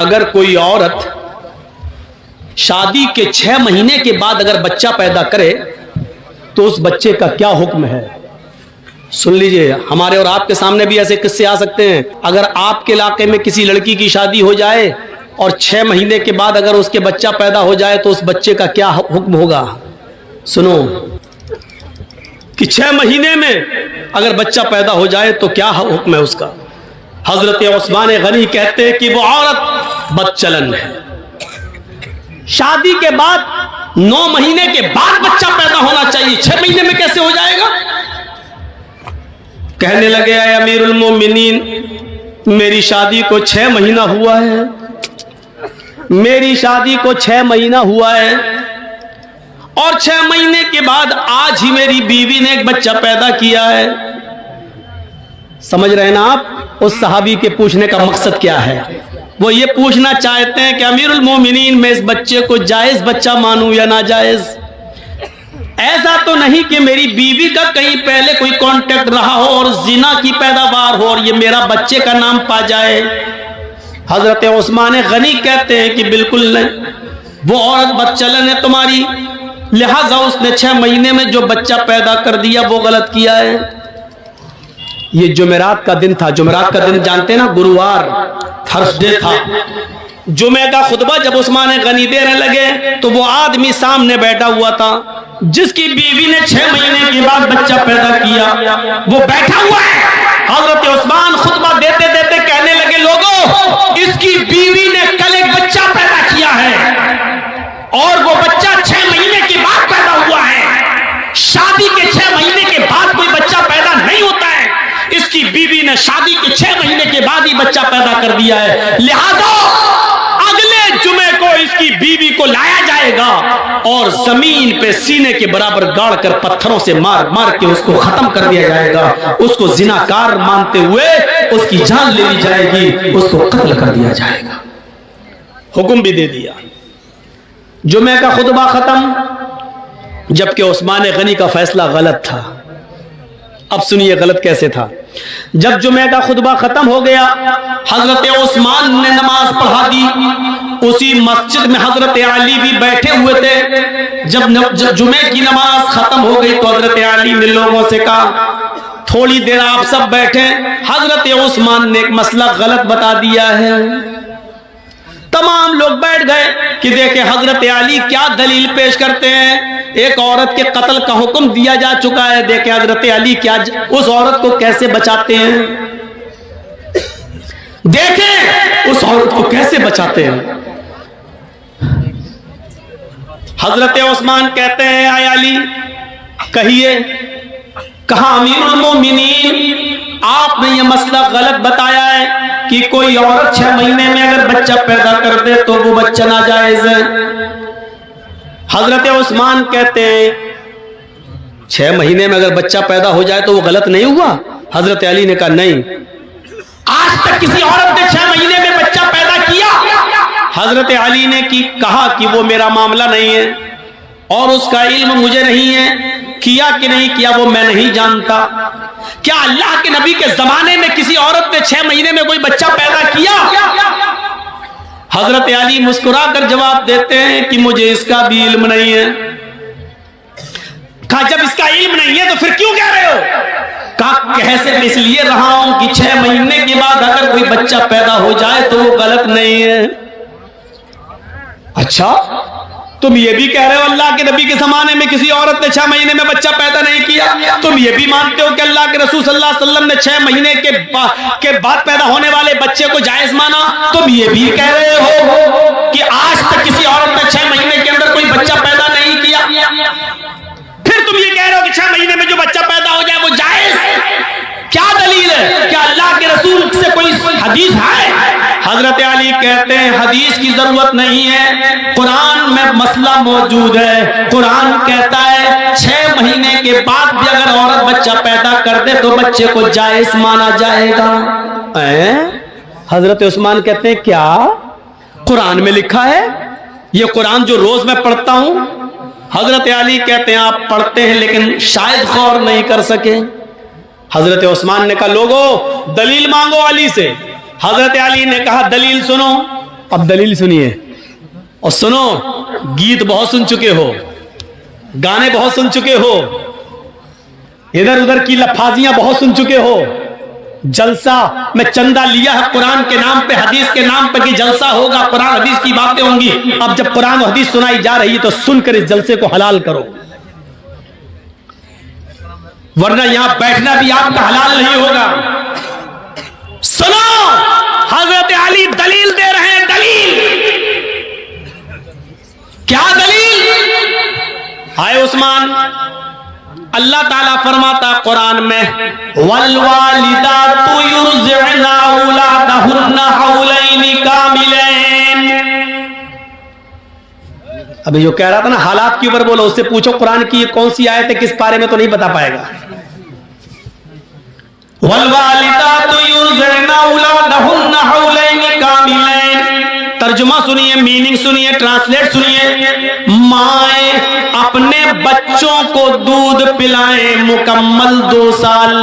اگر کوئی عورت شادی کے 6 مہینے کے بعد اگر بچہ پیدا کرے تو اس بچے کا کیا حکم ہے؟ سن لیجئے، ہمارے اور آپ کے سامنے بھی ایسے قصے آ سکتے ہیں۔ اگر آپ کے علاقے میں کسی لڑکی کی شادی ہو جائے اور 6 مہینے کے بعد اگر اس کے بچہ پیدا ہو جائے تو اس بچے کا کیا حکم ہوگا؟ سنو کہ 6 مہینے میں اگر بچہ پیدا ہو جائے تو کیا حکم ہے اس کا؟ حضرت عثمان غنی کہتے ہیں کہ وہ عورت بد چلن ہے۔ شادی کے بعد 9 مہینے کے بعد بچہ پیدا ہونا چاہیے، 6 مہینے میں کیسے ہو جائے گا؟ کہنے لگے اے امیر المومنین، میری شادی کو 6 مہینہ ہوا ہے، میری شادی کو 6 مہینہ ہوا ہے، اور 6 مہینے کے بعد آج ہی میری بیوی نے ایک بچہ پیدا کیا ہے۔ سمجھ رہے ہیں نا آپ اس صحابی کے پوچھنے کا مقصد کیا ہے؟ وہ یہ پوچھنا چاہتے ہیں کہ امیر المومنین میں اس بچے کو جائز بچہ مانوں یا ناجائز؟ ایسا تو نہیں کہ میری بیوی کا کہیں پہلے کوئی کانٹیکٹ رہا ہو اور زنا کی پیداوار ہو اور یہ میرا بچے کا نام پا جائے؟ حضرت عثمان غنی کہتے ہیں کہ بالکل نہیں، وہ عورت بد چلن ہے تمہاری، لہذا اس نے 6 مہینے میں جو بچہ پیدا کر دیا وہ غلط کیا ہے۔ یہ جمعرات کا دن تھا، جمعرات کا دن جانتے نا، گرووار، تھرسڈے تھا۔ جمعہ کا خطبہ جب عثمان غنی دینے لگے تو وہ آدمی سامنے بیٹھا ہوا تھا جس کی بیوی نے 6 مہینے کے بعد بچہ پیدا کیا، وہ بیٹھا ہوا ہے۔ حضرت عثمان خطبہ دیتے دیتے کہنے لگے لوگوں، اس کی بیوی نے کل ایک بچہ پیدا کیا ہے اور وہ بچہ 6 مہینے کے بعد پیدا ہوا ہے۔ شادی کے 6 مہینے کے بعد کوئی بچہ پیدا نہیں ہوتا ہے، اس کی بیوی نے شادی کے 6 مہینے کے بعد ہی بچہ پیدا کر دیا ہے، لہذا اگلے جمعے کو اس کی بیوی کو لایا جائے گا اور زمین پہ سینے کے برابر گاڑ کر پتھروں سے مار مار کے اس کو ختم کر دیا جائے گا، اس کو زناکار مانتے ہوئے اس کی جان لے لی جائے گی، اس کو قتل کر دیا جائے گا۔ حکم بھی دے دیا۔ جمعے کا خطبہ ختم، جبکہ عثمان غنی کا فیصلہ غلط تھا۔ اب سنیے غلط کیسے تھا۔ جب جمعہ کا خطبہ ختم ہو گیا، حضرت عثمان نے نماز پڑھا دی۔ اسی مسجد میں حضرت علی بھی بیٹھے ہوئے تھے۔ جب جمعے کی نماز ختم ہو گئی تو حضرت علی نے لوگوں سے کہا تھوڑی دیر آپ سب بیٹھیں، حضرت عثمان نے ایک مسئلہ غلط بتا دیا ہے۔ تمام لوگ بیٹھ گئے کہ دیکھیں حضرت علی کیا دلیل پیش کرتے ہیں۔ ایک عورت کے قتل کا حکم دیا جا چکا ہے، دیکھیں حضرت علی کیا اس عورت کو کیسے بچاتے ہیں، دیکھیں اس عورت کو کیسے بچاتے ہیں۔ حضرت عثمان کہتے ہیں اے علی کہیے۔ کہا امیر المومنین آپ نے یہ مسئلہ غلط بتایا ہے کہ کوئی عورت 6 مہینے میں اگر بچہ پیدا کر دے تو وہ بچہ ناجائز ہے۔ حضرت عثمان کہتے ہیں 6 مہینے میں اگر بچہ پیدا ہو جائے تو وہ غلط نہیں ہوا؟ حضرت علی نے کہا نہیں، آج تک کسی عورت نے 6 مہینے میں بچہ پیدا کیا؟ حضرت علی نے کہا کہ وہ میرا معاملہ نہیں ہے اور اس کا علم مجھے نہیں ہے، کیا کہ نہیں کیا وہ میں نہیں جانتا۔ کیا اللہ کے نبی کے زمانے میں کسی عورت نے 6 مہینے میں کوئی بچہ پیدا کیا؟ حضرت علی مسکرا کر جواب دیتے ہیں کہ مجھے اس کا بھی علم نہیں ہے۔ کہا جب اس کا علم نہیں ہے تو پھر کیوں کہہ رہے ہو؟ کہا کہہ سے اس لیے رہا ہوں کہ 6 مہینے کے بعد اگر کوئی بچہ پیدا ہو جائے تو وہ غلط نہیں ہے۔ اچھا تم یہ بھی کہہ رہے ہو اللہ کے نبی کے زمانے میں کسی عورت نے 6 مہینے میں بچہ پیدا نہیں کیا؟ تم یہ بھی مانتے ہو کہ اللہ کے رسول صلی اللہ علیہ وسلم نے 6 مہینے کے بعد پیدا ہونے والے بچے کو جائز مانا؟ تم یہ بھی کہہ رہے ہو کہ آج تک کسی عورت نے 6 مہینے کے اندر کوئی بچہ پیدا نہیں کیا؟ پھر تم یہ کہہ رہے ہو کہ 6 مہینے میں جو بچہ پیدا ہو جائے وہ جائز؟ کیا دلیل ہے؟ کیا اللہ کے رسول سے کوئی حدیث ہے؟ حضرت علی کہتے ہیں حدیث کی ضرورت نہیں ہے، قرآن میں مسئلہ موجود ہے۔ قرآن کہتا ہے 6 مہینے کے بعد بھی اگر عورت بچہ پیدا کر دے تو بچے کو جائز مانا جائے گا۔ حضرت عثمان کہتے ہیں کیا قرآن میں لکھا ہے؟ یہ قرآن جو روز میں پڑھتا ہوں۔ حضرت علی کہتے ہیں آپ پڑھتے ہیں لیکن شاید غور نہیں کر سکے۔ حضرت عثمان نے کہا لوگو دلیل مانگو علی سے۔ حضرت علی نے کہا دلیل سنو۔ اب دلیل سنیے اور سنو. گیت بہت سن چکے ہو, گانے بہت سن چکے ہو, ادھر ادھر کی لفاظیاں بہت سن چکے ہو. جلسہ میں چندہ لیا ہے قرآن کے نام پہ, حدیث کے نام پہ کہ جلسہ ہوگا, قرآن حدیث کی باتیں ہوں گی. اب جب قرآن و حدیث سنائی جا رہی ہے تو سن کر اس جلسے کو حلال کرو, ورنہ یہاں بیٹھنا بھی آپ کا حلال نہیں ہوگا. سنو, حضرت علی دلیل دے رہے ہیں. دلیل کیا دلیل؟ ہائے عثمان, اللہ تعالیٰ فرماتا قرآن میں وَالْوَالِدَاتُ يُرْضِعْنَ أَوْلَادَهُنَّ حَوْلَيْنِ كَامِلَيْنِ. ابھی جو کہہ رہا تھا نا حالات کے اوپر بولو, اس سے پوچھو قرآن کی کون سی آیت ہے, کس پارے میں, تو نہیں بتا پائے گا. وَالْوَالِدَاتُ يُرْضِعْنَ أَوْلَادَهُنَّ حَوْلَيْنِ كَامِلَيْنِ. ترجمہ سنیے, میننگ سنیے, ٹرانسلیٹ سنیے. مائیں اپنے بچوں کو دودھ پلائیں مکمل 2 سال.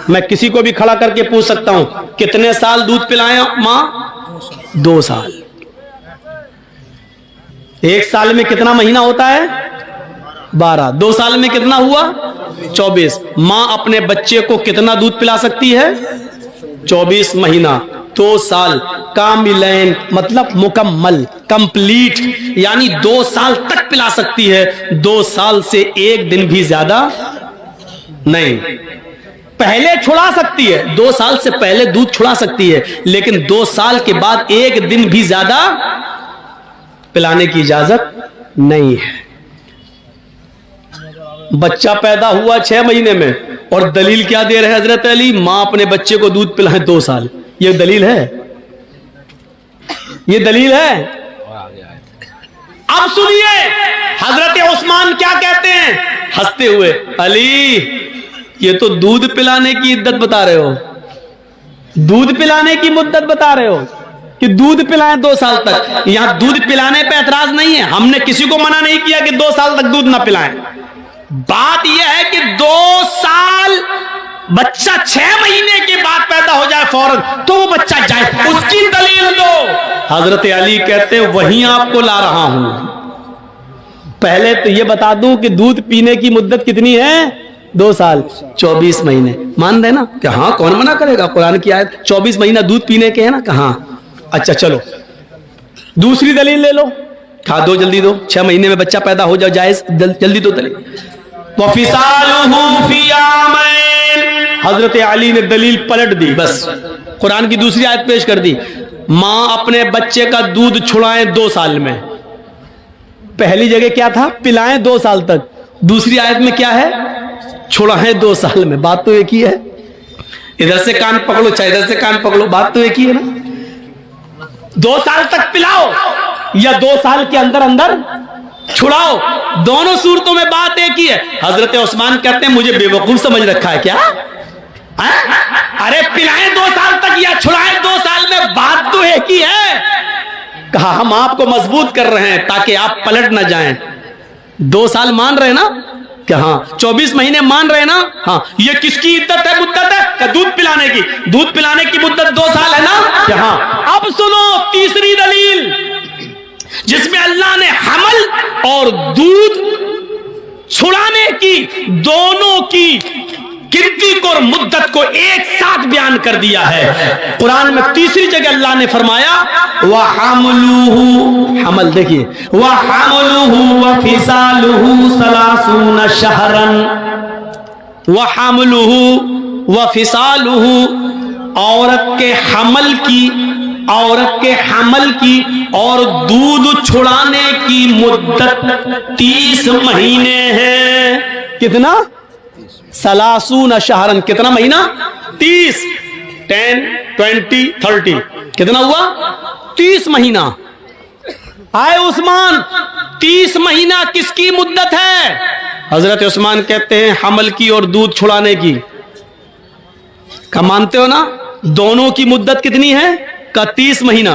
میں کسی کو بھی کھڑا کر کے پوچھ سکتا ہوں کتنے سال دودھ پلائیں ماں؟ 2 سال. 1 سال میں کتنا مہینہ ہوتا ہے؟ 12. 2 سال میں کتنا ہوا؟ 24. ماں اپنے بچے کو کتنا دودھ پلا سکتی ہے؟ 24 مہینہ. 2 سال. کاملین مطلب مکمل, کمپلیٹ, یعنی 2 سال تک پلا سکتی ہے. 2 سال سے 1 دن بھی زیادہ نہیں. پہلے چھڑا سکتی ہے, 2 سال سے پہلے دودھ چھڑا سکتی ہے, لیکن 2 سال کے بعد 1 دن بھی زیادہ پلانے کی اجازت نہیں ہے. بچہ پیدا ہوا 6 مہینے میں, اور دلیل کیا دے رہے حضرت علی؟ ماں اپنے بچے کو دودھ پلائے 2 سال. یہ دلیل ہے؟ یہ دلیل ہے؟ اب سنیے حضرت عثمان کیا کہتے ہیں ہنستے ہوئے, علی یہ تو دودھ پلانے کی عدت بتا رہے ہو, دودھ پلانے کی مدت بتا رہے ہو کہ دودھ پلائیں 2 سال تک. یہاں دودھ پلانے پہ اعتراض نہیں ہے, ہم نے کسی کو منع نہیں کیا کہ 2 سال تک دودھ نہ پلائیں. بات یہ ہے کہ 2 سال بچہ 6 مہینے کے بعد پیدا ہو جائے فوراً تو وہ بچہ جائے, اس کی دلیل دو. حضرت علی کہتے ہیں وہیں آپ کو لا رہا ہوں. پہلے تو یہ بتا دوں کہ دودھ پینے کی مدت کتنی ہے؟ 2 سال 24 مہینے. مان رہے نا کہ ہاں, کون منع کرے گا؟ قرآن کی آیت 24 مہینہ دودھ پینے کے ہیں نا, کہاں. اچھا چلو دوسری دلیل لے لو. کہا دو, جلدی دو. 6 مہینے میں بچہ پیدا ہو جائے جائز, جلدی دو دلیل. وَفِصَالُهُ فِي عَامَيْنِ. حضرت علی نے دلیل پلٹ دی, بس قرآن کی دوسری آیت پیش کر دی. ماں اپنے بچے کا دودھ چھڑائیں 2 سال میں. پہلی جگہ کیا تھا؟ پلائیں 2 سال تک. دوسری آیت میں کیا ہے؟ چھڑائیں 2 سال میں. بات تو ایک ہی ہے. ادھر سے کان پکڑو چاہے ادھر سے کان پکڑو, بات تو ایک ہی ہے نا. 2 سال تک پلاؤ یا 2 سال کے اندر اندر چھڑاؤ, دونوں صورتوں میں بات ایک ہی ہے. حضرت عثمان کہتے ہیں مجھے بے وقوف سمجھ رکھا ہے کیا؟ ارے پلائیں 2 سال تک یا چھڑائیں 2 سال میں, بات تو ایک ہی ہے. کہا ہم آپ کو مضبوط کر رہے ہیں تاکہ آپ پلٹ نہ جائیں. 2 سال مان رہے نا کہ ہاں, 24 مہینے مان رہے نا, ہاں. یہ کس کی عدت ہے, مدت ہے؟ کہ دودھ پلانے کی. دودھ پلانے کی مدت 2 سال ہے نا, کہ ہاں. اب سنو تیسری دلیل جس میں اللہ نے حمل اور دودھ چھڑانے کی دونوں کی گنتی کو اور مدت کو ایک ساتھ بیان کر دیا ہے. قرآن میں تیسری جگہ اللہ نے فرمایا وَحَمْلُهُ, حمل دیکھیے, وَحَمْلُهُ وَفِصَالُهُ 30 شَهْرًا. وَحَمْلُهُ وَفِصَالُهُ, عورت کے حمل کی اور دودھ چھڑانے کی مدت 30 مہینے ہے. کتنا؟ 30 شہرن. کتنا مہینہ؟ 30. 10 20 30 کتنا ہوا؟ 30 مہینہ. آئے عثمان 30 مہینہ کس کی مدت ہے؟ حضرت عثمان کہتے ہیں حمل کی اور دودھ چھڑانے کی. کیا مانتے ہو نا؟ دونوں کی مدت کتنی ہے؟ کا 30 مہینہ.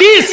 30,